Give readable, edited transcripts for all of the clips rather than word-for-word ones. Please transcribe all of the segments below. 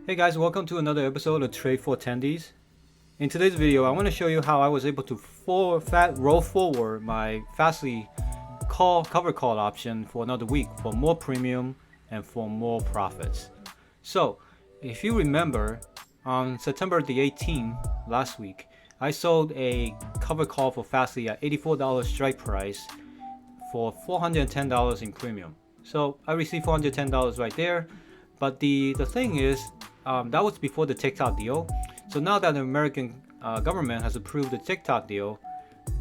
Hey guys, welcome to another episode of Trade for Tendies. In today's video, I want to show you how I was able to roll forward my FSLY cover call option for another week for more premium and for more profits. So, if you remember, on September the 18th last week, I sold a cover call for FSLY at $84 strike price for $410 in premium. So I received $410 right there. But the thing is, that was before the TikTok deal. So now that the American government has approved the TikTok deal,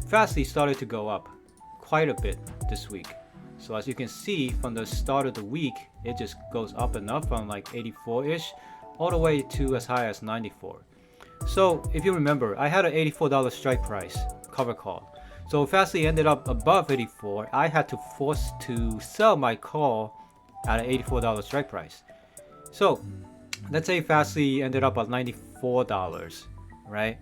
FSLY started to go up quite a bit this week. So as you can see from the start of the week, it just goes up and up from like 84-ish all the way to as high as 94. So if you remember, I had an $84 strike price cover call. So if FSLY ended up above 84, I had to force to sell my call at an $84 strike price. So let's say FSLY ended up at $94, right?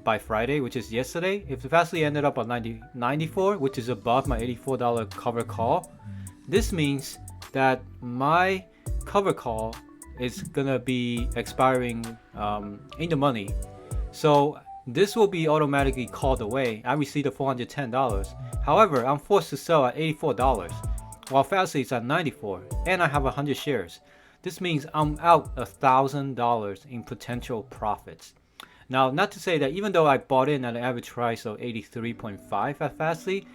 By Friday, which is yesterday. If the FSLY ended up at 94, which is above my $84 cover call, this means that my cover call is gonna be expiring in the money. So this will be automatically called away. I received the $410. However, I'm forced to sell at $84 while FSLY is at 94 and I have 100 shares. This means I'm out $1,000 in potential profits. Now, not to say that even though I bought in at an average price of 83.5 at FSLY,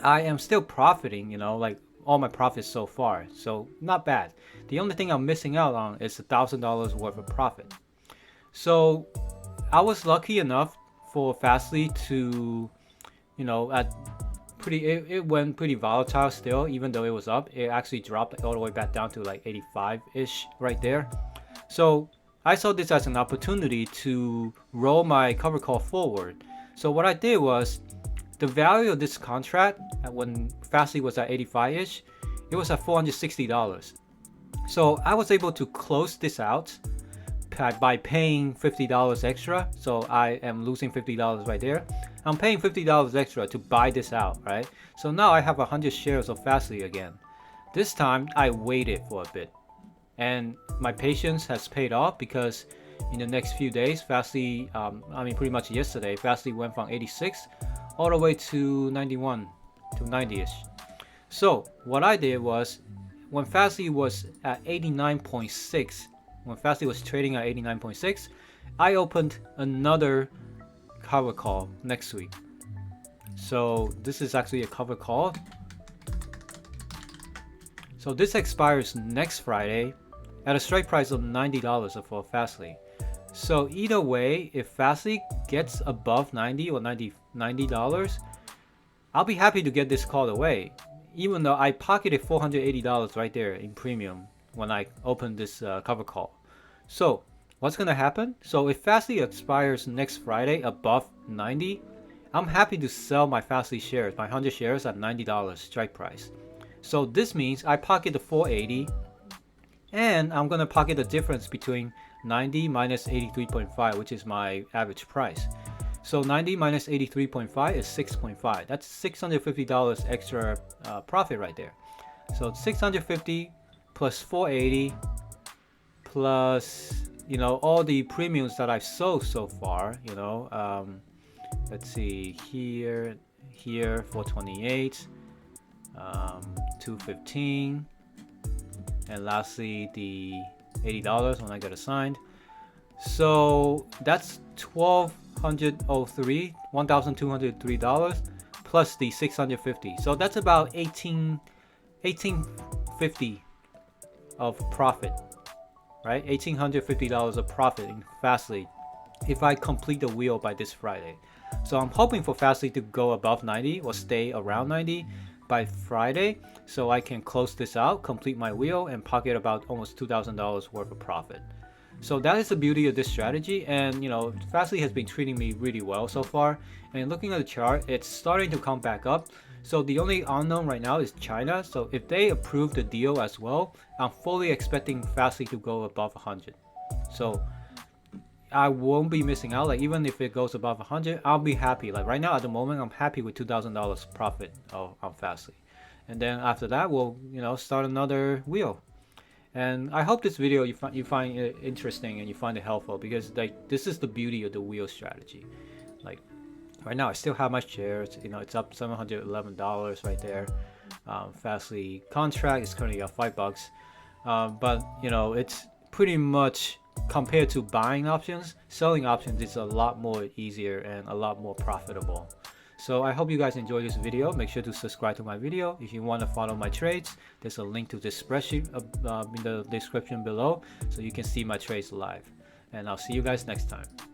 I am still profiting, like all my profits so far. So not bad. The only thing I'm missing out on is $1,000 worth of profit. So I was lucky enough for FSLY to, it went pretty volatile still. Even though it was up, it actually dropped all the way back down to like 85-ish right there. So I saw this as an opportunity to roll my cover call forward. So what I did was, the value of this contract when FSLY was at 85-ish, it was at $460. So I was able to close this out by paying $50 extra. So I am losing $50 right there. I'm paying $50 extra to buy this out, right? So now I have 100 shares of FSLY again. This time I waited for a bit, and my patience has paid off because in the next few days, FSLY, pretty much yesterday, FSLY went from 86 all the way to 91 to 90-ish. So what I did was, when FSLY was at 89.6, when FSLY was trading at 89.6, I opened another cover call next week. So this is actually a cover call. So this expires next Friday at a strike price of $90 for FSLY. So either way, if FSLY gets above 90 or $90, I'll be happy to get this call away, even though I pocketed $480 right there in premium when I opened this cover call. So what's gonna happen? So if FSLY expires next Friday above 90, I'm happy to sell my FSLY shares, my 100 shares at $90 strike price. So this means I pocket the $480, and I'm gonna pocket the difference between 90 minus 83.5, which is my average price. So 90 minus 83.5 is 6.5. That's $650 extra profit right there. So 650 plus 480 plus all the premiums that I've sold so far. Let's see, here 428, 215, and lastly the $80 when I get assigned. So that's $1,203 plus the $650. So that's about $1,850 of profit, right? $1,850 of profit in FSLY if I complete the wheel by this Friday. So I'm hoping for FSLY to go above 90 or stay around 90 by Friday, so I can close this out, complete my wheel, and pocket about almost $2,000 worth of profit. So that is the beauty of this strategy, and FSLY has been treating me really well so far. And looking at the chart, it's starting to come back up. So the only unknown right now is China. So if they approve the deal as well, I'm fully expecting FSLY to go above 100. So I won't be missing out. Like even if it goes above 100, I'll be happy. Like right now at the moment, I'm happy with $2,000 profit on FSLY. And then after that, we'll start another wheel. And I hope this video you find it interesting and you find it helpful, because like this is the beauty of the wheel strategy. Like right now I still have my shares, you know, it's up $711 right there. FSLY contract is currently at $5, but you know, it's pretty much, compared to buying options, selling options is a lot more easier and a lot more profitable. So I hope you guys enjoyed this video. Make sure to subscribe to my video. If you want to follow my trades, there's a link to this spreadsheet in the description below, so you can see my trades live. And I'll see you guys next time.